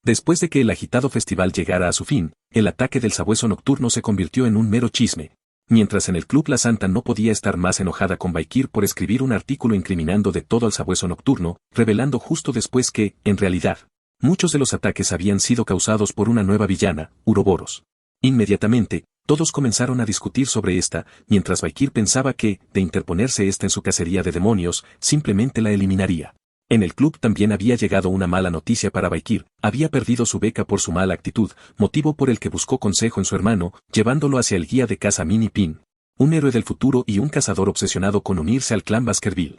Después de que el agitado festival llegara a su fin, el ataque del sabueso nocturno se convirtió en un mero chisme. Mientras en el club la Santa no podía estar más enojada con Valkyr por escribir un artículo incriminando de todo al sabueso nocturno, revelando justo después que, en realidad, muchos de los ataques habían sido causados por una nueva villana, Uroboros. Inmediatamente, todos comenzaron a discutir sobre esta, mientras Valkyr pensaba que, de interponerse esta en su cacería de demonios, simplemente la eliminaría. En el club también había llegado una mala noticia para Valkyr, había perdido su beca por su mala actitud, motivo por el que buscó consejo en su hermano, llevándolo hacia el guía de caza Mini Pin, un héroe del futuro y un cazador obsesionado con unirse al clan Baskerville.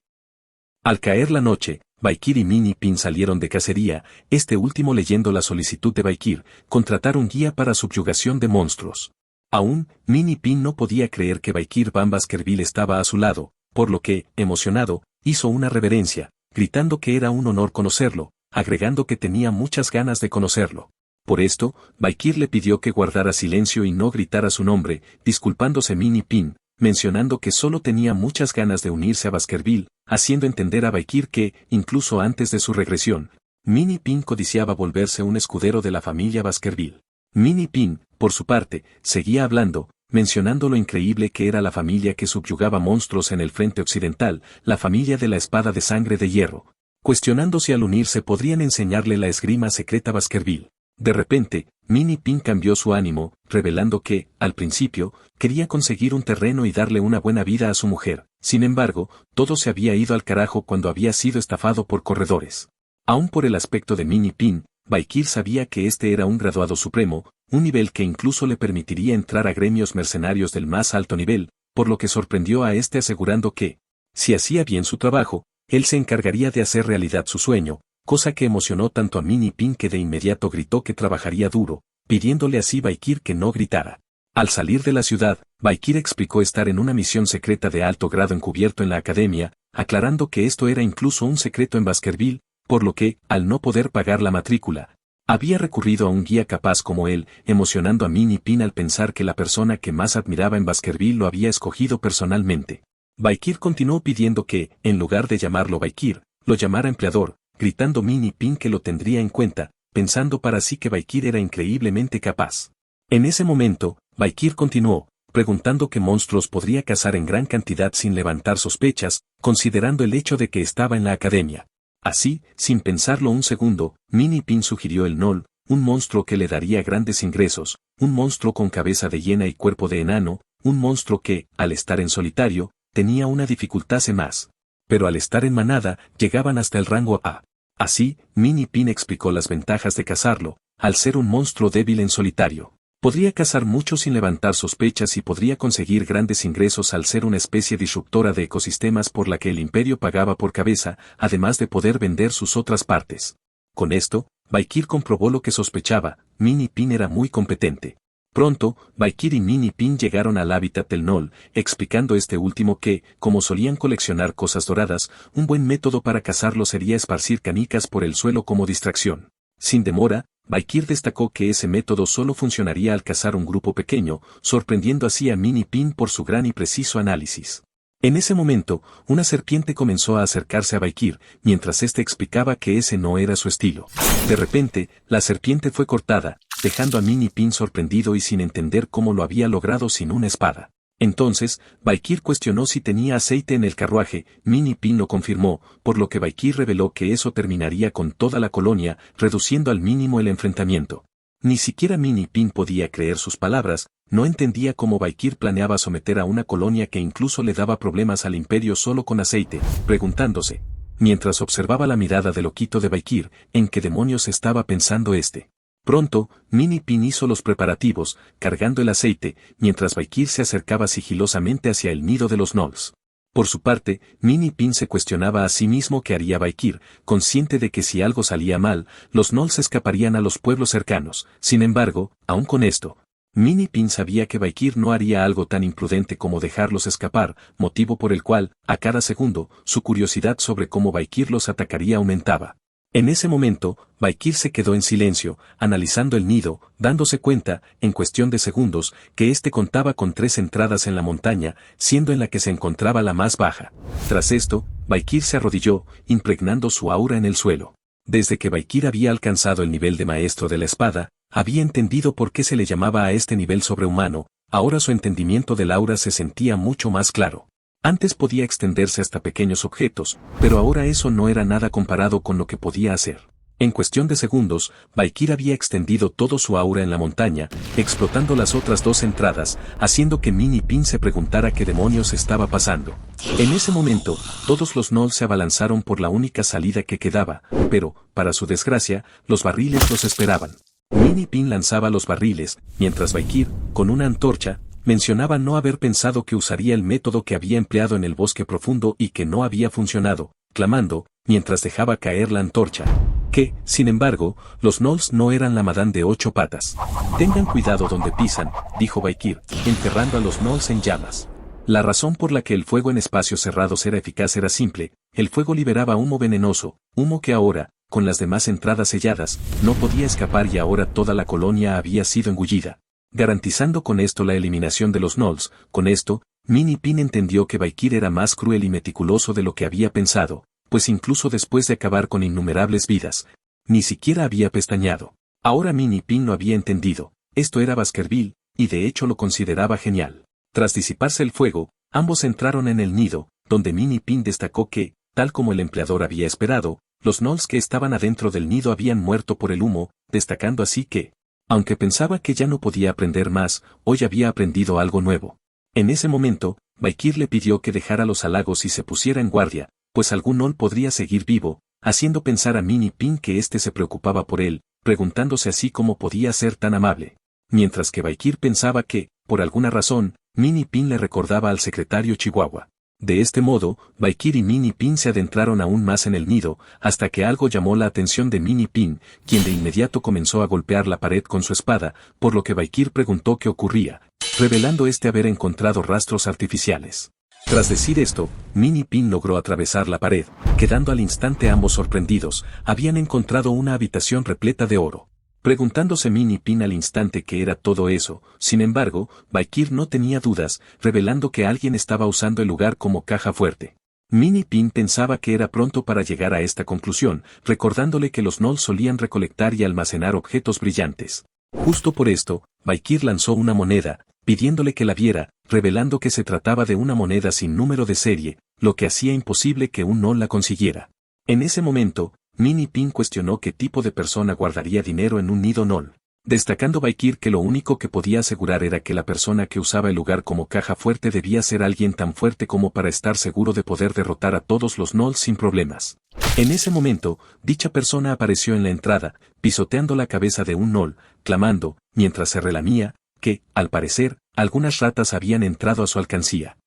Al caer la noche, Valkyr y Mini Pin salieron de cacería, este último leyendo la solicitud de Valkyr, contratar un guía para subyugación de monstruos. Aún, Mini Pin no podía creer que Valkyr Van Baskerville estaba a su lado, por lo que, emocionado, hizo una reverencia, gritando que era un honor conocerlo, agregando que tenía muchas ganas de conocerlo. Por esto, Valkyr le pidió que guardara silencio y no gritara su nombre, disculpándose Mini Pin, mencionando que solo tenía muchas ganas de unirse a Baskerville, haciendo entender a Valkyr que, incluso antes de su regresión, Mini Pin codiciaba volverse un escudero de la familia Baskerville. Mini Pin, por su parte, seguía hablando, mencionando lo increíble que era la familia que subyugaba monstruos en el frente occidental, la familia de la espada de sangre de hierro, cuestionando si al unirse podrían enseñarle la esgrima secreta Baskerville. De repente, Mini Pin cambió su ánimo, revelando que, al principio, quería conseguir un terreno y darle una buena vida a su mujer. Sin embargo, todo se había ido al carajo cuando había sido estafado por corredores. Aún por el aspecto de Mini Pin, Valkyr sabía que este era un graduado supremo, un nivel que incluso le permitiría entrar a gremios mercenarios del más alto nivel, por lo que sorprendió a este asegurando que, si hacía bien su trabajo, él se encargaría de hacer realidad su sueño, cosa que emocionó tanto a Mini Pin que de inmediato gritó que trabajaría duro, pidiéndole así a Valkyr que no gritara. Al salir de la ciudad, Valkyr explicó estar en una misión secreta de alto grado encubierto en la academia, aclarando que esto era incluso un secreto en Baskerville, por lo que, al no poder pagar la matrícula, había recurrido a un guía capaz como él, emocionando a Mini Pin al pensar que la persona que más admiraba en Baskerville lo había escogido personalmente. Valkyr continuó pidiendo que, en lugar de llamarlo Valkyr, lo llamara empleador, gritando Mini Pin que lo tendría en cuenta, pensando para sí que Valkyr era increíblemente capaz. En ese momento, Valkyr continuó, preguntando qué monstruos podría cazar en gran cantidad sin levantar sospechas, considerando el hecho de que estaba en la academia. Así, sin pensarlo un segundo, Mini Pin sugirió el Gnoll, un monstruo que le daría grandes ingresos, un monstruo con cabeza de hiena y cuerpo de enano, un monstruo que, al estar en solitario, tenía una dificultad más. Pero al estar en manada, llegaban hasta el rango A. Así, Mini Pin explicó las ventajas de cazarlo, al ser un monstruo débil en solitario. Podría cazar mucho sin levantar sospechas y podría conseguir grandes ingresos al ser una especie disruptora de ecosistemas por la que el imperio pagaba por cabeza, además de poder vender sus otras partes. Con esto, Valkyr comprobó lo que sospechaba, Mini Pin era muy competente. Pronto, Valkyr y Mini Pin llegaron al hábitat del Gnoll, explicando este último que, como solían coleccionar cosas doradas, un buen método para cazarlo sería esparcir canicas por el suelo como distracción. Sin demora, Valkyr destacó que ese método solo funcionaría al cazar un grupo pequeño, sorprendiendo así a Mini Pin por su gran y preciso análisis. En ese momento, una serpiente comenzó a acercarse a Valkyr, mientras éste explicaba que ese no era su estilo. De repente, la serpiente fue cortada, dejando a Mini Pin sorprendido y sin entender cómo lo había logrado sin una espada. Entonces, Valkyr cuestionó si tenía aceite en el carruaje, Mini Pin lo confirmó, por lo que Valkyr reveló que eso terminaría con toda la colonia, reduciendo al mínimo el enfrentamiento. Ni siquiera Mini Pin podía creer sus palabras, no entendía cómo Valkyr planeaba someter a una colonia que incluso le daba problemas al imperio solo con aceite, preguntándose, mientras observaba la mirada de loquito de Valkyr, en qué demonios estaba pensando este. Pronto, Mini Pin hizo los preparativos, cargando el aceite, mientras Valkyr se acercaba sigilosamente hacia el nido de los Gnolls. Por su parte, Mini Pin se cuestionaba a sí mismo qué haría Valkyr, consciente de que si algo salía mal, los Gnolls escaparían a los pueblos cercanos. Sin embargo, aun con esto, Mini Pin sabía que Valkyr no haría algo tan imprudente como dejarlos escapar, motivo por el cual, a cada segundo, su curiosidad sobre cómo Valkyr los atacaría aumentaba. En ese momento, Valkyr se quedó en silencio, analizando el nido, dándose cuenta, en cuestión de segundos, que éste contaba con 3 entradas en la montaña, siendo en la que se encontraba la más baja. Tras esto, Valkyr se arrodilló, impregnando su aura en el suelo. Desde que Valkyr había alcanzado el nivel de maestro de la espada, había entendido por qué se le llamaba a este nivel sobrehumano, ahora su entendimiento del aura se sentía mucho más claro. Antes podía extenderse hasta pequeños objetos, pero ahora eso no era nada comparado con lo que podía hacer. En cuestión de segundos, Valkyr había extendido todo su aura en la montaña, explotando las otras dos entradas, haciendo que Mini Pin se preguntara qué demonios estaba pasando. En ese momento, todos los gnolls se abalanzaron por la única salida que quedaba, pero, para su desgracia, los barriles los esperaban. Mini Pin lanzaba los barriles, mientras Valkyr, con una antorcha, mencionaba no haber pensado que usaría el método que había empleado en el bosque profundo y que no había funcionado, clamando, mientras dejaba caer la antorcha. Que, sin embargo, los gnolls no eran la madame de 8 patas. Tengan cuidado donde pisan, dijo Valkyr, enterrando a los gnolls en llamas. La razón por la que el fuego en espacios cerrados era eficaz era simple, el fuego liberaba humo venenoso, humo que ahora, con las demás entradas selladas, no podía escapar y ahora toda la colonia había sido engullida. Garantizando con esto la eliminación de los gnolls, con esto, Mini Pin entendió que Valkyr era más cruel y meticuloso de lo que había pensado, pues incluso después de acabar con innumerables vidas, ni siquiera había pestañeado. Ahora Mini Pin lo había entendido, esto era Baskerville, y de hecho lo consideraba genial. Tras disiparse el fuego, ambos entraron en el nido, donde Mini Pin destacó que, tal como el empleador había esperado, los gnolls que estaban adentro del nido habían muerto por el humo, destacando así que, aunque pensaba que ya no podía aprender más, hoy había aprendido algo nuevo. En ese momento, Valkyr le pidió que dejara los halagos y se pusiera en guardia, pues algún gnoll podría seguir vivo, haciendo pensar a Mini Pin que éste se preocupaba por él, preguntándose así cómo podía ser tan amable. Mientras que Valkyr pensaba que, por alguna razón, Mini Pin le recordaba al secretario Chihuahua. De este modo, Valkyr y Mini Pin se adentraron aún más en el nido, hasta que algo llamó la atención de Mini Pin, quien de inmediato comenzó a golpear la pared con su espada, por lo que Valkyr preguntó qué ocurría, revelando haber encontrado rastros artificiales. Tras decir esto, Mini Pin logró atravesar la pared, quedando al instante ambos sorprendidos, habían encontrado una habitación repleta de oro. Preguntándose Mini Pin al instante qué era todo eso, sin embargo, Valkyr no tenía dudas, revelando que alguien estaba usando el lugar como caja fuerte. Mini Pin pensaba que era pronto para llegar a esta conclusión, recordándole que los gnolls solían recolectar y almacenar objetos brillantes. Justo por esto, Valkyr lanzó una moneda, pidiéndole que la viera, revelando que se trataba de una moneda sin número de serie, lo que hacía imposible que un gnoll la consiguiera. En ese momento, Mini Pin cuestionó qué tipo de persona guardaría dinero en un nido gnoll, destacando Valkyr que lo único que podía asegurar era que la persona que usaba el lugar como caja fuerte debía ser alguien tan fuerte como para estar seguro de poder derrotar a todos los gnolls sin problemas. En ese momento, dicha persona apareció en la entrada, pisoteando la cabeza de un gnoll, clamando, mientras se relamía, que, al parecer, algunas ratas habían entrado a su alcancía.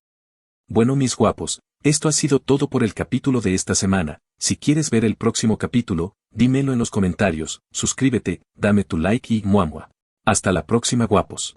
Bueno mis guapos, esto ha sido todo por el capítulo de esta semana. Si quieres ver el próximo capítulo, dímelo en los comentarios, suscríbete, dame tu like y muamua. Hasta la próxima guapos.